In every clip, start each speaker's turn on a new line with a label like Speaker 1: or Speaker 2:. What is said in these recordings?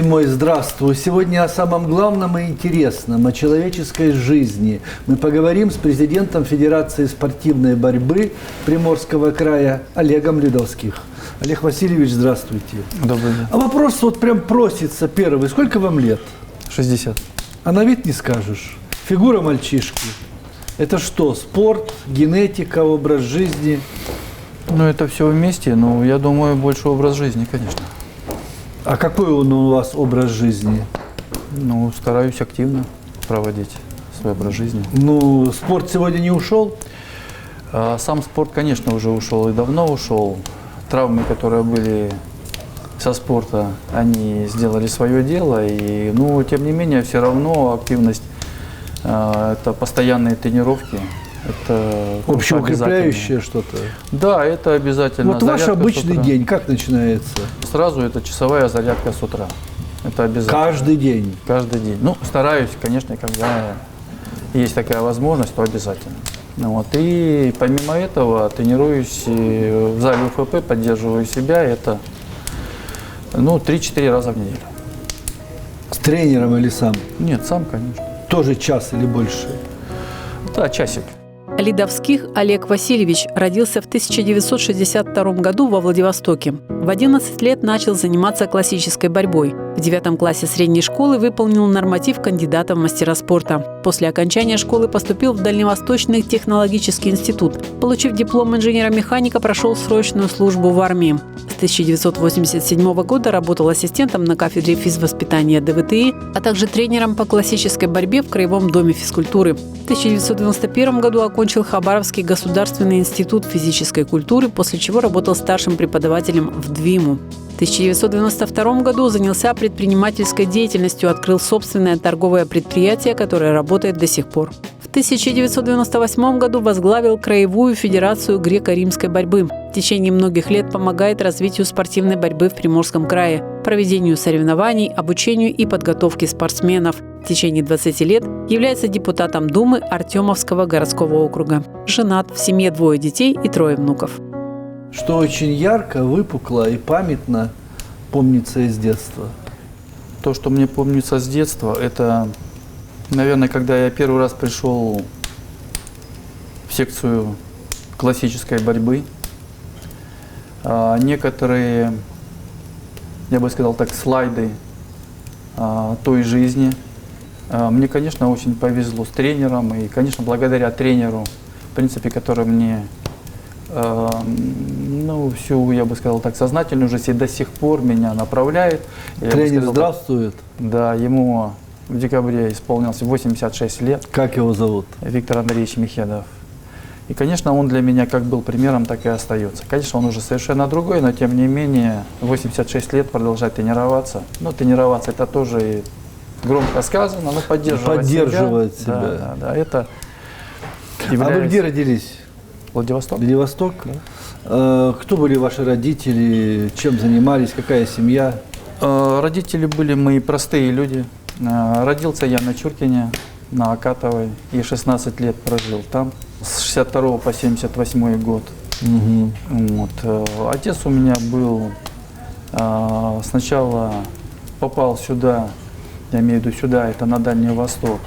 Speaker 1: мой, здравствуй. Сегодня о самом главном и интересном, о человеческой жизни. Мы поговорим с президентом Федерации спортивной борьбы Приморского края Олегом Ледовских. Олег Васильевич, здравствуйте.
Speaker 2: Добрый день.
Speaker 1: А вопрос вот прям просится первый. Сколько вам лет?
Speaker 2: 60.
Speaker 1: А на вид не скажешь. Фигура мальчишки. Это что, спорт, генетика, образ жизни?
Speaker 2: Ну, это все вместе, но я думаю, больше образ жизни, конечно.
Speaker 1: А какой он у вас образ жизни?
Speaker 2: Ну, стараюсь активно проводить свой образ жизни.
Speaker 1: Ну, спорт сегодня не ушел?
Speaker 2: Сам спорт, конечно, уже ушел и давно ушел. Травмы, которые были со спорта, они сделали свое дело. И, ну, тем не менее, все равно активность, это постоянные тренировки. Это
Speaker 1: общеукрепляющее что-то?
Speaker 2: Да, это обязательно.
Speaker 1: Вот ваш обычный день как начинается?
Speaker 2: Сразу это часовая зарядка с утра. Это обязательно.
Speaker 1: Каждый день?
Speaker 2: Каждый день. Ну, стараюсь, конечно, когда есть такая возможность, то обязательно. Ну, вот. И помимо этого тренируюсь в зале УФП, поддерживаю себя. Это 3-4 раза в неделю.
Speaker 1: С тренером или сам?
Speaker 2: Нет, сам, конечно.
Speaker 1: Тоже час или больше?
Speaker 2: Да, часик.
Speaker 3: Ледовских Олег Васильевич родился в 1962 году во Владивостоке. В 11 лет начал заниматься классической борьбой. В 9 классе средней школы выполнил норматив кандидата в мастера спорта. После окончания школы поступил в Дальневосточный технологический институт. Получив диплом инженера-механика, прошел срочную службу в армии. С 1987 года работал ассистентом на кафедре физвоспитания ДВТИ, а также тренером по классической борьбе в Краевом доме физкультуры. В 1991 году окончил Хабаровский государственный институт физической культуры, после чего работал старшим преподавателем в ДВИМу. В 1992 году занялся предпринимательской деятельностью, открыл собственное торговое предприятие, которое работает до сих пор. В 1998 году возглавил Краевую федерацию греко-римской борьбы. В течение многих лет помогает развитию спортивной борьбы в Приморском крае, проведению соревнований, обучению и подготовке спортсменов. В течение 20 лет является депутатом Думы Артемовского городского округа. Женат, в семье 2 детей и 3 внуков.
Speaker 1: Что очень ярко, выпукло и памятно помнится из детства?
Speaker 2: То, что мне помнится с детства, это, наверное, когда я первый раз пришел в секцию классической борьбы. Некоторые, я бы сказал так, слайды той жизни. Мне, конечно, очень повезло с тренером, и, конечно, благодаря тренеру, в принципе, который мне всю, я бы сказал так, сознательную жизнь и до сих пор меня направляет.
Speaker 1: Тренер здравствует?
Speaker 2: Да, ему в декабре исполнилось 86 лет.
Speaker 1: Как его зовут?
Speaker 2: Виктор Андреевич Михедов. И, конечно, он для меня как был примером, так и остается. Конечно, он уже совершенно другой, но тем не менее 86 лет продолжать тренироваться. Ну, тренироваться это тоже и громко сказано, но поддерживать себя. Да, это является...
Speaker 1: А вы где родились?
Speaker 2: Владивосток.
Speaker 1: Владивосток? Да. Кто были ваши родители, чем занимались, какая семья?
Speaker 2: Родители были мои простые люди. Родился я на Чуркине, на Акатовой, и 16 лет прожил там, с 62 по 78 год.
Speaker 1: Угу.
Speaker 2: Вот. Отец у меня был, сначала попал сюда, я имею в виду сюда, это на Дальний Восток,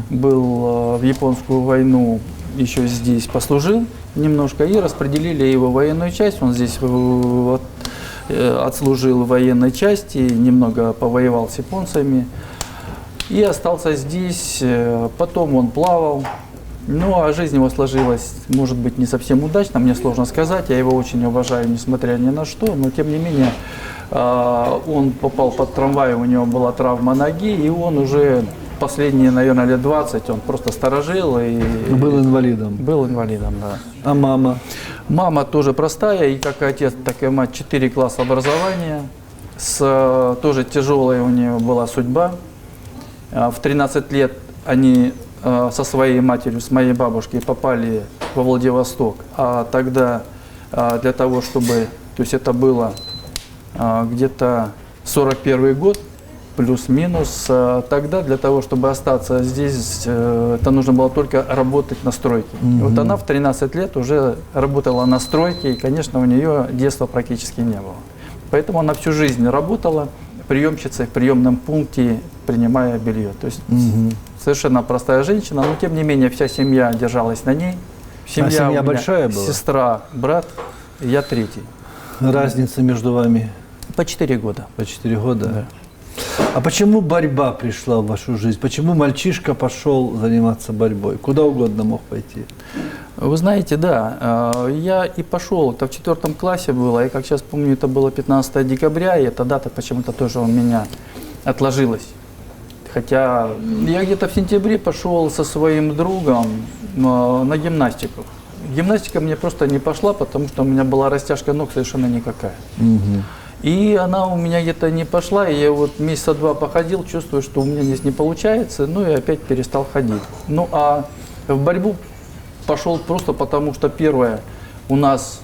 Speaker 2: был в Японскую войну, еще здесь послужил немножко, и распределили его в военную часть. Он здесь отслужил в военной части, немного повоевал с японцами и остался здесь. Потом он плавал. Ну, а жизнь его сложилась, может быть, не совсем удачно, мне сложно сказать. Я его очень уважаю, несмотря ни на что, но тем не менее он попал под трамвай, у него была травма ноги, и он уже последние, наверное, лет 20 он просто сторожил. И
Speaker 1: был инвалидом?
Speaker 2: Был инвалидом, да.
Speaker 1: А мама?
Speaker 2: Мама тоже простая, и как отец, так и мать, 4 класса образования. Тоже тяжелая у нее была судьба. В 13 лет они со своей матерью, с моей бабушкой попали во Владивосток. А тогда для того, чтобы, то есть это было где-то 41 год, плюс-минус, тогда для того, чтобы остаться здесь, это нужно было только работать на стройке. И вот она в 13 лет уже работала на стройке, и, конечно, у нее детства практически не было. Поэтому она всю жизнь работала. приемщицей в приемном пункте, принимая белье. То есть совершенно простая женщина, но тем не менее вся семья держалась на ней.
Speaker 1: Семья
Speaker 2: у меня
Speaker 1: большая была?
Speaker 2: Сестра, брат, и я третий.
Speaker 1: Разница между вами?
Speaker 2: По 4 года.
Speaker 1: По 4 года?
Speaker 2: Да.
Speaker 1: А почему борьба пришла в вашу жизнь? Почему мальчишка пошел заниматься борьбой? Куда угодно мог пойти?
Speaker 2: Вы знаете, да, я и пошел, это в 4 классе было, и как сейчас помню, это было 15 декабря, и эта дата почему-то тоже у меня отложилась. Хотя я где-то в сентябре пошел со своим другом на гимнастику. Гимнастика мне просто не пошла, потому что у меня была растяжка ног совершенно никакая. И она у меня где-то не пошла, и я вот месяца 2 походил, чувствую, что у меня здесь не получается, ну и опять перестал ходить. Ну а в борьбу пошел просто потому, что первое, у нас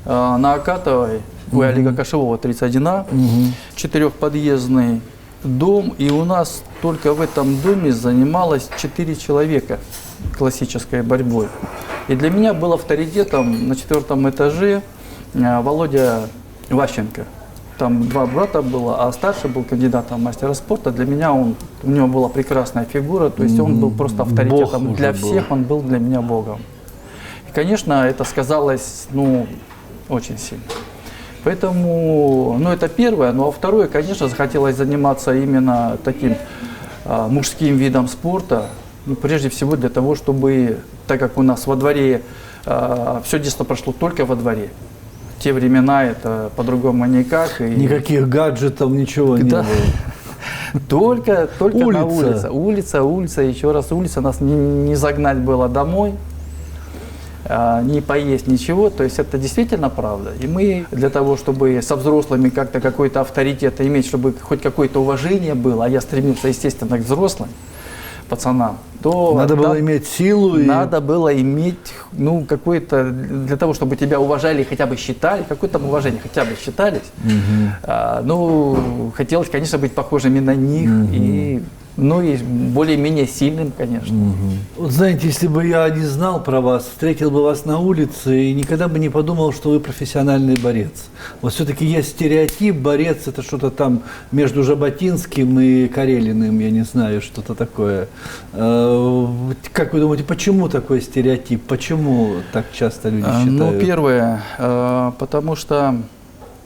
Speaker 2: на Акатовой, у Олега Кошевого 31А, 4-подъездный дом, и у нас только в этом доме занималось 4 человека классической борьбой. И для меня был авторитетом на 4-м этаже Володя Ващенко. Там 2 брата было, а старший был кандидатом в мастера спорта. Для меня у него была прекрасная фигура, то есть он был просто авторитетом
Speaker 1: Бог
Speaker 2: для
Speaker 1: уже был.
Speaker 2: всех, он был для меня богом. И, конечно, это сказалось, ну, очень сильно. Поэтому, ну, это первое. Ну, а второе, конечно, захотелось заниматься именно таким мужским видом спорта. Ну, прежде всего для того, чтобы, так как у нас во дворе, все детство прошло только во дворе. В те времена это по-другому никак. И
Speaker 1: Никаких гаджетов, ничего не
Speaker 2: Да.
Speaker 1: было.
Speaker 2: Только на
Speaker 1: Улица.
Speaker 2: улице. Улица, еще раз улица. Нас не загнать было домой, не поесть ничего. То есть это действительно правда. И мы для того, чтобы со взрослыми как-то какой-то авторитет иметь, чтобы хоть какое-то уважение было, а я стремился, естественно, к взрослым пацанам, то
Speaker 1: Надо было иметь силу.
Speaker 2: надо было иметь, ну, какое-то, для того, чтобы тебя уважали, хотя бы считали, какое-то уважение, хотя бы считались. Ну, хотелось, конечно, быть похожими на них, и, ну, и более-менее сильным, конечно.
Speaker 1: Вот знаете, если бы я не знал про вас, встретил бы вас на улице и никогда бы не подумал, что вы профессиональный борец. Вот все-таки есть стереотип, борец это что-то там между Жаботинским и Карелиным, я не знаю, что-то такое. Как вы думаете, почему такой стереотип? Почему так часто люди считают?
Speaker 2: Ну, первое, потому что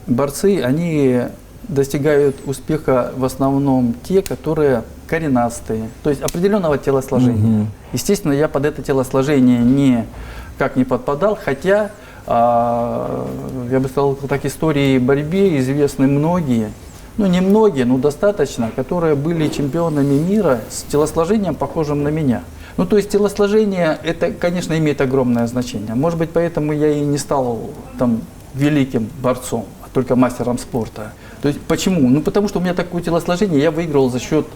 Speaker 2: борцы, они достигают успеха в основном те, которые коренастые, то есть определенного телосложения. Естественно, я под это телосложение никак не подпадал, хотя, я бы сказал, так истории борьбе известны многие, ну не многие, но достаточно, которые были чемпионами мира с телосложением, похожим на меня. Ну, то есть телосложение, это, конечно, имеет огромное значение. Может быть, поэтому я и не стал там великим борцом, а только мастером спорта. То есть почему? Ну, потому что у меня такое телосложение, я выиграл за счет,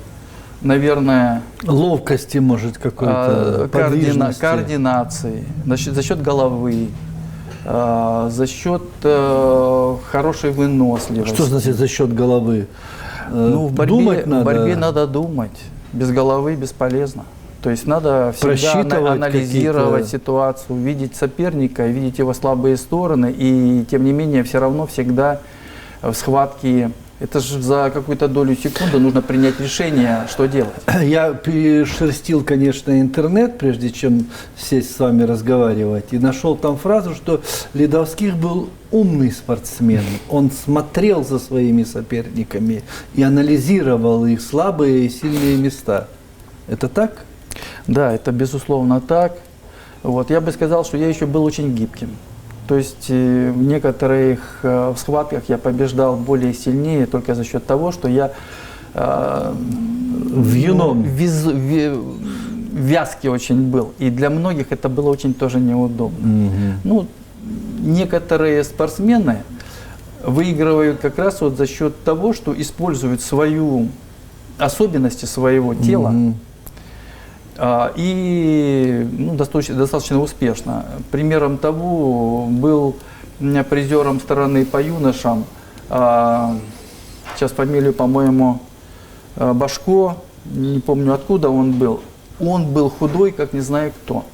Speaker 2: наверное,
Speaker 1: Ловкости, может, какой-то, подвижности.
Speaker 2: координации, за счет головы, за счет хорошей выносливости.
Speaker 1: Что значит за счет головы?
Speaker 2: Ну, в борьбе надо думать. Без головы бесполезно. То есть надо всегда
Speaker 1: Просчитывать
Speaker 2: анализировать
Speaker 1: какие-то-
Speaker 2: ситуацию, видеть соперника, видеть его слабые стороны, и тем не менее все равно всегда в схватке, это же за какую-то долю секунды нужно принять решение, что делать.
Speaker 1: Я перешерстил, конечно, интернет, прежде чем сесть с вами разговаривать, и нашел там фразу, что Ледовских был умный спортсмен. Он смотрел за своими соперниками и анализировал их слабые и сильные места. Это так?
Speaker 2: Да, это безусловно так. Вот. Я бы сказал, что я еще был очень гибким. То есть в некоторых схватках я побеждал более сильнее только за счет того, что я вязкий очень был. И для многих это было очень тоже неудобно. Ну, некоторые спортсмены выигрывают как раз вот за счет того, что используют свою особенности своего тела. И ну, достаточно успешно. Примером того был у меня призером стороны по юношам, сейчас фамилию, по-моему, Башко, не помню откуда он был. Он был худой, как не знаю кто.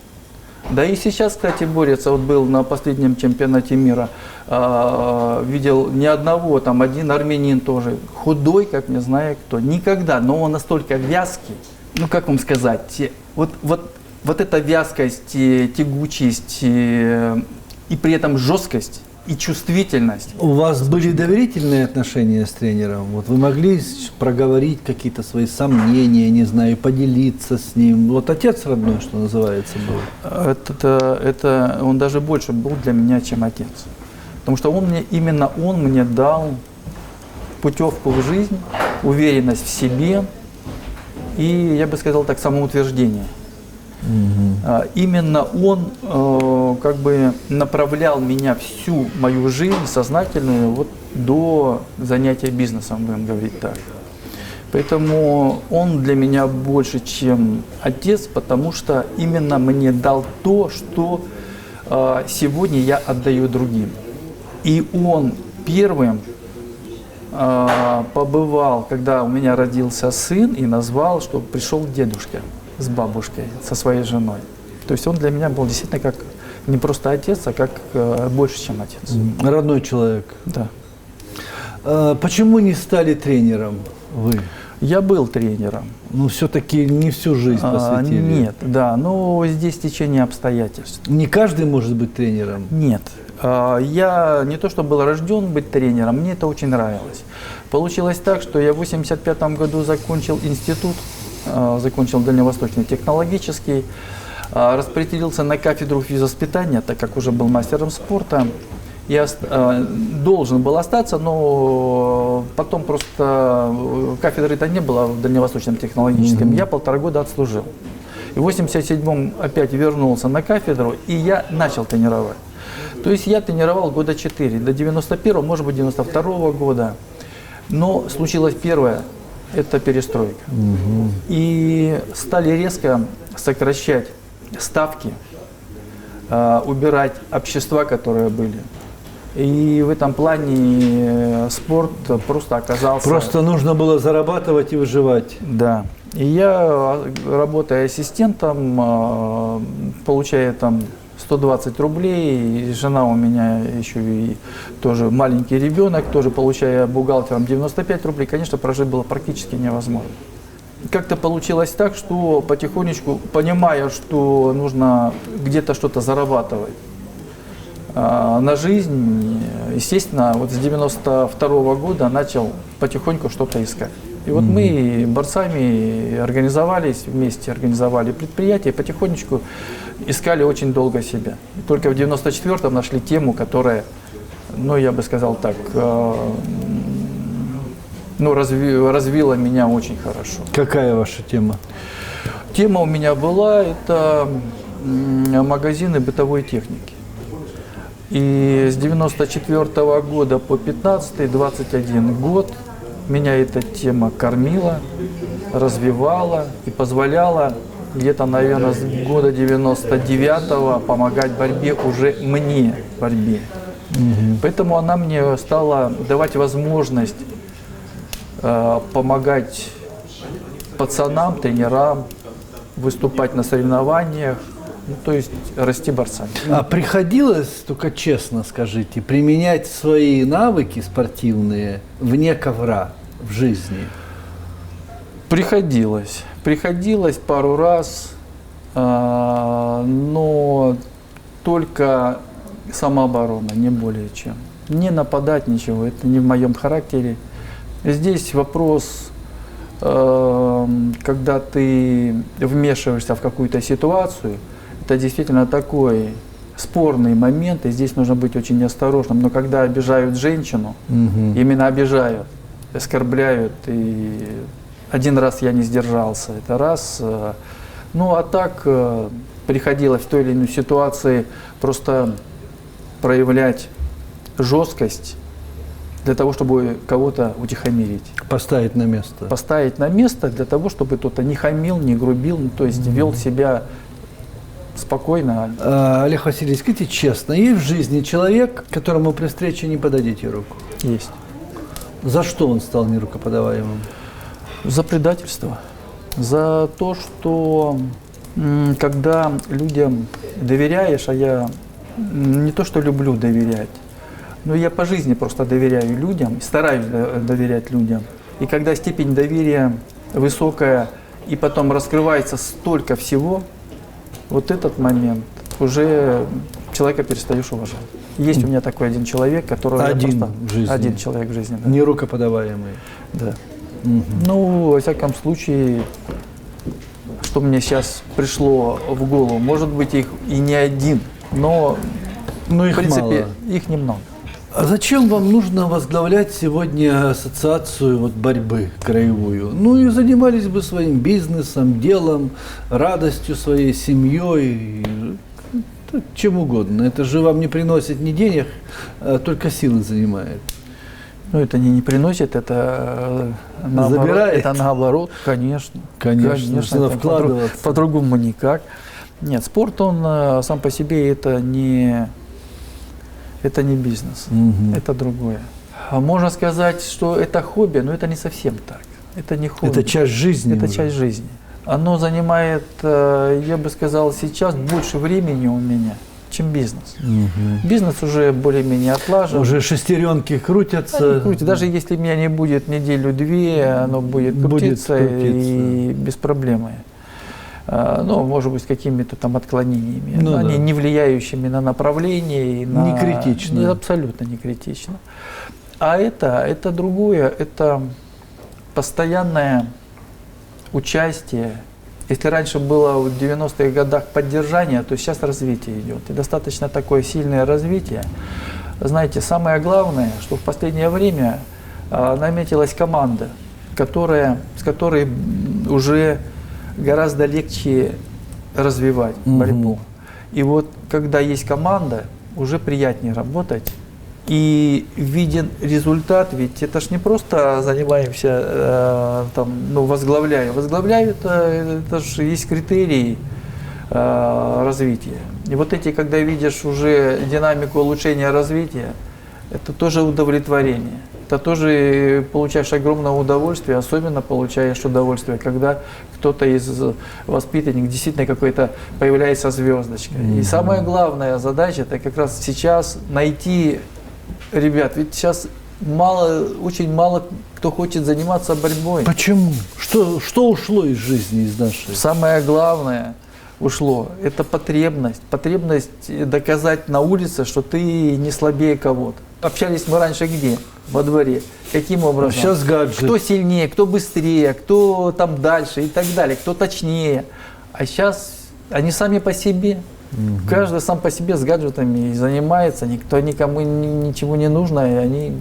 Speaker 2: Да и сейчас, кстати, борется. Вот был на последнем чемпионате мира, видел ни одного, там один армянин тоже, худой, как не знаю кто, никогда, но он настолько вязкий, ну как вам сказать, вот эта вязкость, тягучесть и при этом жесткость и чувствительность.
Speaker 1: У вас были доверительные отношения с тренером? Вот вы могли проговорить какие-то свои сомнения, не знаю, поделиться с ним? Вот отец родной, что называется, был.
Speaker 2: Он даже больше был для меня, чем отец. Потому что именно он мне дал путевку в жизнь, уверенность в себе и, я бы сказал так, самоутверждение. Именно он как бы направлял меня всю мою жизнь сознательную вот до занятия бизнесом, будем говорить так. Поэтому он для меня больше, чем отец, потому что именно мне дал то, что сегодня я отдаю другим. И он первым побывал, когда у меня родился сын, и назвал, что пришел к дедушке с бабушкой, со своей женой. То есть он для меня был действительно как не просто отец, а как больше, чем отец.
Speaker 1: Родной человек.
Speaker 2: Да.
Speaker 1: Почему не стали тренером вы?
Speaker 2: Я был тренером.
Speaker 1: Ну, все-таки не всю жизнь посвятили.
Speaker 2: Нет, да, но здесь течение обстоятельств.
Speaker 1: Не каждый может быть тренером?
Speaker 2: Нет. Я не то, что был рожден быть тренером, мне это очень нравилось. Получилось так, что я в 1985 году закончил институт, закончил Дальневосточный технологический, распределился на кафедру физвоспитания, так как уже был мастером спорта. Я должен был остаться, но потом просто кафедры-то не было в Дальневосточном технологическом. Я 1,5 года отслужил. И в 1987 опять вернулся на кафедру, и я начал тренировать. То есть я тренировал года 4, до 91-го, может быть, 92-го года. Но случилось первое. Это перестройка. И стали резко сокращать ставки, убирать общества, которые были. И в этом плане спорт просто оказался...
Speaker 1: Просто нужно было зарабатывать и выживать.
Speaker 2: Да. И я, работая ассистентом, получая там 120 рублей, и жена у меня еще и тоже маленький ребенок, тоже получая бухгалтером 95 рублей, конечно, прожить было практически невозможно. Как-то получилось так, что потихонечку, понимая, что нужно где-то что-то зарабатывать на жизнь, естественно, вот с 92 года начал потихоньку что-то искать. И вот мы борцами организовались вместе, организовали предприятие, потихонечку искали очень долго себя. И только в 94-м нашли тему, которая, ну, я бы сказал так, развила меня очень хорошо.
Speaker 1: Какая ваша тема?
Speaker 2: Тема у меня была, это магазины бытовой техники. И с 94 года по 15-й, 21 год, меня эта тема кормила, развивала и позволяла где-то, наверное, с года 99-го помогать борьбе уже мне, борьбе. Поэтому она мне стала давать возможность помогать пацанам, тренерам, выступать на соревнованиях, ну, то есть расти борцами.
Speaker 1: А приходилось, только честно скажите, применять свои навыки спортивные вне ковра в жизни?
Speaker 2: Приходилось. Приходилось пару раз, но только самооборона, не более чем. Не нападать, ничего, это не в моем характере. Здесь вопрос, когда ты вмешиваешься в какую-то ситуацию, это действительно такой спорный момент, и здесь нужно быть очень осторожным. Но когда обижают женщину, именно обижают, оскорбляют, и один раз я не сдержался, это раз. Ну а так приходилось в той или иной ситуации просто проявлять жесткость для того, чтобы кого-то утихомирить.
Speaker 1: Поставить на место.
Speaker 2: Поставить на место для того, чтобы кто-то не хамил, не грубил, ну, то есть вел себя спокойно.
Speaker 1: Олег Васильевич, скажите честно, есть в жизни человек, которому при встрече не подадите руку?
Speaker 2: Есть.
Speaker 1: За что он стал нерукоподаваемым?
Speaker 2: За предательство. За то, что Когда людям доверяешь, а я не то что люблю доверять, но я по жизни просто доверяю людям, стараюсь доверять людям. И когда степень доверия высокая, и потом раскрывается столько всего, вот этот момент уже человека перестаешь уважать. Есть у меня такой один человек, который
Speaker 1: в жизни.
Speaker 2: Один человек в жизни. Да.
Speaker 1: Не рукоподаваемый.
Speaker 2: Да. Ну, во всяком случае, что мне сейчас пришло в голову, может быть, их и не один, но
Speaker 1: Ну, их
Speaker 2: в принципе
Speaker 1: мало.
Speaker 2: их немного.
Speaker 1: А зачем вам нужно возглавлять сегодня ассоциацию вот борьбы краевую? Ну и занимались бы своим бизнесом, делом, радостью своей, семьей, чем угодно. Это же вам не приносит ни денег, а только силы занимает.
Speaker 2: Ну, это не приносит, это наоборот,
Speaker 1: Забирает?
Speaker 2: это наоборот, конечно.
Speaker 1: Конечно, надо
Speaker 2: это
Speaker 1: вкладываться.
Speaker 2: По-другому никак. Нет, спорт, он сам по себе это не бизнес, это другое. А можно сказать, что это хобби, но это не совсем так. Это не хобби.
Speaker 1: Это часть жизни.
Speaker 2: Это
Speaker 1: уже.
Speaker 2: часть жизни. Оно занимает, я бы сказал, сейчас больше времени у меня, чем бизнес. Бизнес уже более-менее отлажен.
Speaker 1: Уже шестеренки крутятся.
Speaker 2: Они крутят. Даже если меня не будет неделю-две, оно будет крутиться, и без проблем. Ну, может быть, с какими-то там отклонениями.
Speaker 1: Ну,
Speaker 2: но они
Speaker 1: да.
Speaker 2: не влияющими на направление. И
Speaker 1: Не критично.
Speaker 2: Абсолютно не критично. А это другое, это постоянное участие. Если раньше было в 90-х годах поддержание, то сейчас развитие идет. И достаточно такое сильное развитие. Знаете, самое главное, что в последнее время наметилась команда, с которой уже гораздо легче развивать борьбу. И вот когда есть команда, уже приятнее работать. И виден результат, ведь это ж не просто занимаемся, возглавляю. Возглавляю, это же есть критерии развития. И вот эти, когда видишь уже динамику улучшения развития, это тоже удовлетворение. Это тоже получаешь огромное удовольствие, особенно получаешь удовольствие, когда кто-то из воспитанников действительно какой-то появляется звездочка. И самая главная задача, это как раз сейчас найти ребят, ведь сейчас очень мало кто хочет заниматься борьбой.
Speaker 1: Почему? Что ушло из жизни, из нашей?
Speaker 2: Самое главное ушло, это потребность доказать на улице, что ты не слабее кого-то. Общались мы раньше где? Во дворе. Каким образом?
Speaker 1: А сейчас гаджет.
Speaker 2: Кто сильнее, кто быстрее, кто там дальше и так далее, кто точнее. А сейчас они сами по себе. Каждый сам по себе с гаджетами занимается, никто никому ничего не нужно, и они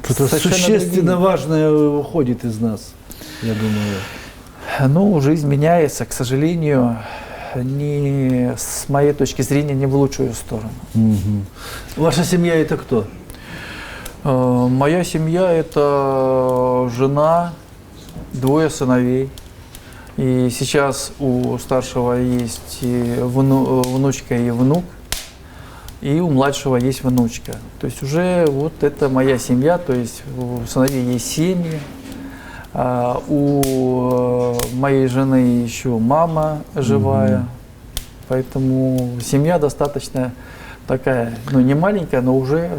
Speaker 1: Что-то существенно важное уходит из нас, я думаю.
Speaker 2: Ну, жизнь меняется, к сожалению, с моей точки зрения, не в лучшую сторону.
Speaker 1: Ваша семья это кто?
Speaker 2: Моя семья – это жена, 2 сыновей. И сейчас у старшего есть внучка и внук, и у младшего есть внучка. То есть уже вот это моя семья, то есть у сыновей есть семьи, у моей жены еще мама живая, поэтому семья достаточно такая, ну не маленькая, но уже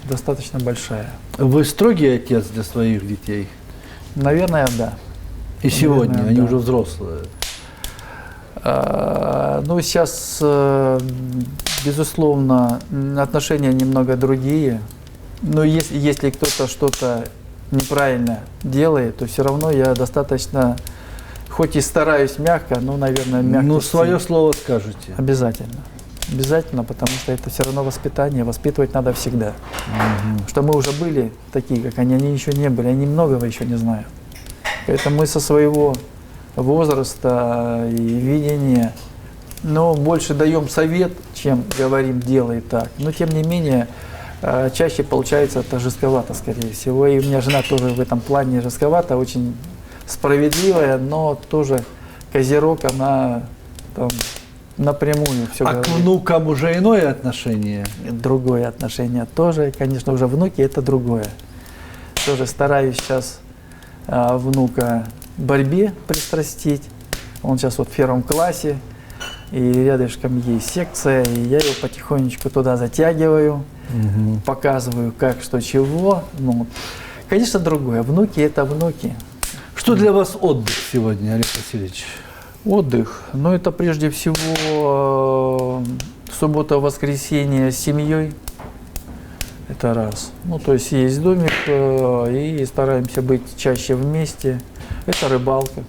Speaker 2: достаточно большая.
Speaker 1: Вы строгий отец для своих детей?
Speaker 2: Наверное, да.
Speaker 1: И сегодня
Speaker 2: Наверное,
Speaker 1: они
Speaker 2: да.
Speaker 1: уже взрослые.
Speaker 2: Ну, сейчас, безусловно, отношения немного другие. Но если кто-то что-то неправильно делает, то все равно я достаточно, хоть и стараюсь мягко, но, наверное, мягко.
Speaker 1: Ну, свое слово скажете.
Speaker 2: Обязательно. Обязательно, потому что это все равно воспитание. Воспитывать надо всегда. Потому что мы уже были такие, как они еще не были. Они многого еще не знают. Поэтому мы со своего возраста и видения, но больше даем совет, чем говорим делай так. Но тем не менее, чаще получается это жестковато, скорее всего. И у меня жена тоже в этом плане жестковата, очень справедливая, но тоже козерог, она там напрямую все
Speaker 1: А
Speaker 2: говорит.
Speaker 1: к внукам уже иное отношение?
Speaker 2: Другое отношение тоже, конечно, уже внуки это другое. Тоже стараюсь сейчас внука борьбе пристрастить, Он сейчас вот в 1 классе, и рядышком есть секция, и я его потихонечку туда затягиваю, показываю, как, что, чего. Ну, конечно, другое. Внуки – это внуки.
Speaker 1: Что для вас отдых сегодня, Олег Васильевич?
Speaker 2: Отдых. Ну, это прежде всего суббота-воскресенье с семьей. Это раз. Ну, то есть есть домик, и стараемся быть чаще вместе. Это рыбалка.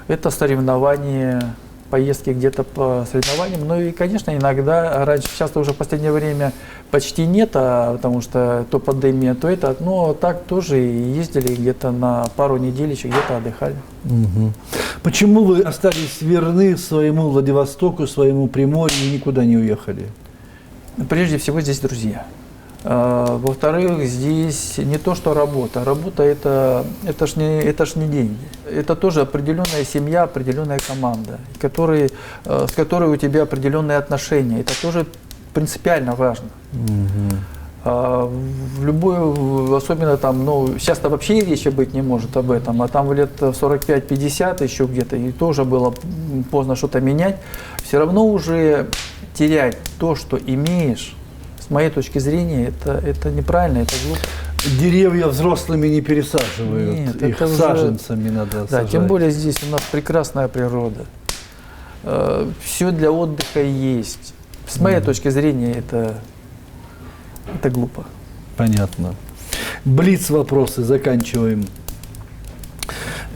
Speaker 2: Это соревнования, поездки где-то по соревнованиям. Ну и, конечно, иногда, раньше, часто уже в последнее время почти нет, потому что то пандемия, то это. Но так тоже и ездили где-то на пару неделечек, где-то отдыхали.
Speaker 1: Почему вы остались верны своему Владивостоку, своему Приморью и никуда не уехали?
Speaker 2: Прежде всего, здесь друзья. Во-вторых, здесь не то, что работа. Работа это ж не деньги. Это тоже определенная семья, определенная команда, с которой у тебя определенные отношения. Это тоже принципиально важно. В любой, особенно там, ну, сейчас-то вообще речи быть не может об этом, а там лет 45-50 еще где-то, и тоже было поздно что-то менять. Все равно уже терять то, что имеешь, с моей точки зрения, это неправильно, это глупо.
Speaker 1: Деревья взрослыми не пересаживают,
Speaker 2: Нет,
Speaker 1: их
Speaker 2: это
Speaker 1: саженцами
Speaker 2: уже...
Speaker 1: надо
Speaker 2: Да,
Speaker 1: сажать.
Speaker 2: тем более здесь у нас прекрасная природа. Все для отдыха есть. С моей точки зрения, это глупо.
Speaker 1: Понятно. Блиц-вопросы заканчиваем.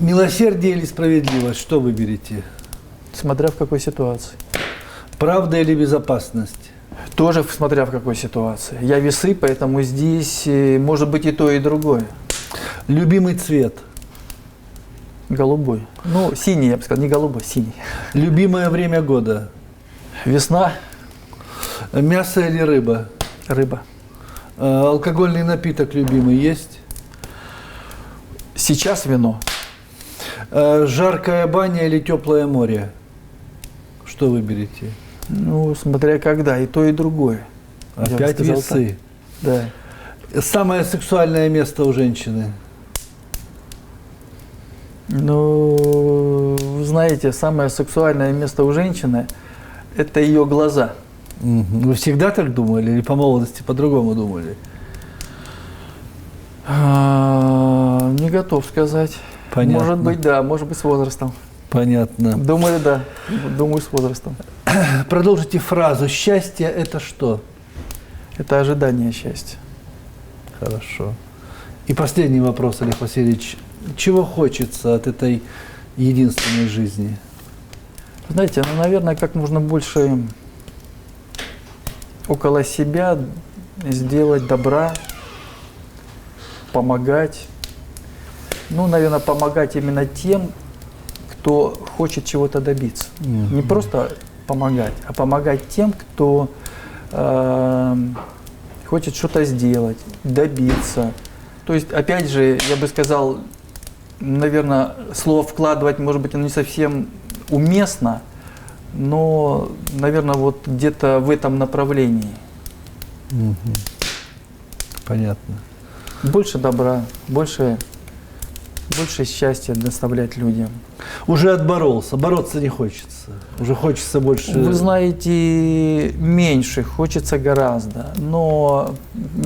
Speaker 1: Милосердие или справедливость, что выберете?
Speaker 2: Смотря в какой ситуации.
Speaker 1: Правда или безопасность?
Speaker 2: Тоже смотря в какой ситуации. Я весы, поэтому здесь может быть и то, и другое.
Speaker 1: Любимый цвет?
Speaker 2: Голубой. Ну, синий, я бы сказал, не голубой, синий.
Speaker 1: Любимое время года?
Speaker 2: Весна,
Speaker 1: Мясо или рыба?
Speaker 2: рыба.
Speaker 1: Алкогольный напиток любимый есть?
Speaker 2: Сейчас вино.
Speaker 1: Жаркая баня или теплое море? Что выберете?
Speaker 2: Ну, смотря когда, и то, и другое. Я бы
Speaker 1: Опять
Speaker 2: сказал
Speaker 1: весы.
Speaker 2: Да.
Speaker 1: Самое сексуальное место у женщины?
Speaker 2: Ну, вы знаете, самое сексуальное место у женщины – это ее глаза.
Speaker 1: Вы всегда так думали или по молодости по-другому думали?
Speaker 2: Не готов сказать.
Speaker 1: Понятно.
Speaker 2: Может быть, да, может быть, с возрастом.
Speaker 1: Понятно.
Speaker 2: Думаю, да. Думаю, с возрастом.
Speaker 1: Продолжите фразу. Счастье – это что?
Speaker 2: Это ожидание счастья.
Speaker 1: Хорошо. И последний вопрос, Олег Васильевич. Чего хочется от этой единственной жизни?
Speaker 2: Знаете, ну, наверное, как можно больше около себя сделать добра, помогать. Ну, наверное, помогать именно тем, кто хочет чего-то добиться. Не просто помогать, а помогать тем, кто хочет что-то сделать, добиться. То есть, опять же, я бы сказал, наверное, слово «вкладывать», может быть, оно не совсем уместно, но, наверное, вот где-то в этом направлении.
Speaker 1: Понятно.
Speaker 2: Больше добра, больше счастья доставлять людям.
Speaker 1: Уже отборолся, бороться не хочется. Уже хочется больше...
Speaker 2: Вы знаете, меньше, хочется гораздо, но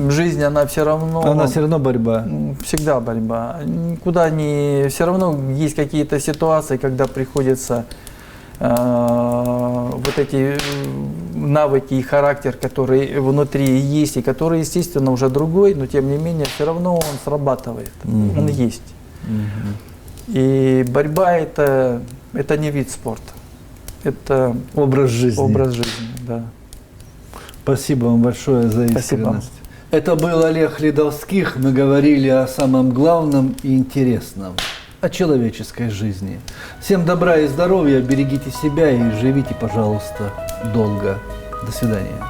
Speaker 2: жизнь, она все равно...
Speaker 1: Она все равно борьба.
Speaker 2: Всегда борьба. Никуда не... Все равно есть какие-то ситуации, когда приходится вот эти навыки и характер, который внутри есть, и который, естественно, уже другой, но тем не менее, все равно он срабатывает, он есть. И борьба это не вид спорта, это
Speaker 1: образ жизни.
Speaker 2: Образ жизни, да.
Speaker 1: Спасибо вам большое за искренность.
Speaker 2: Спасибо.
Speaker 1: Это был Олег Ледовских. Мы говорили о самом главном и интересном, о человеческой жизни. Всем добра и здоровья, берегите себя и живите, пожалуйста, долго. До свидания.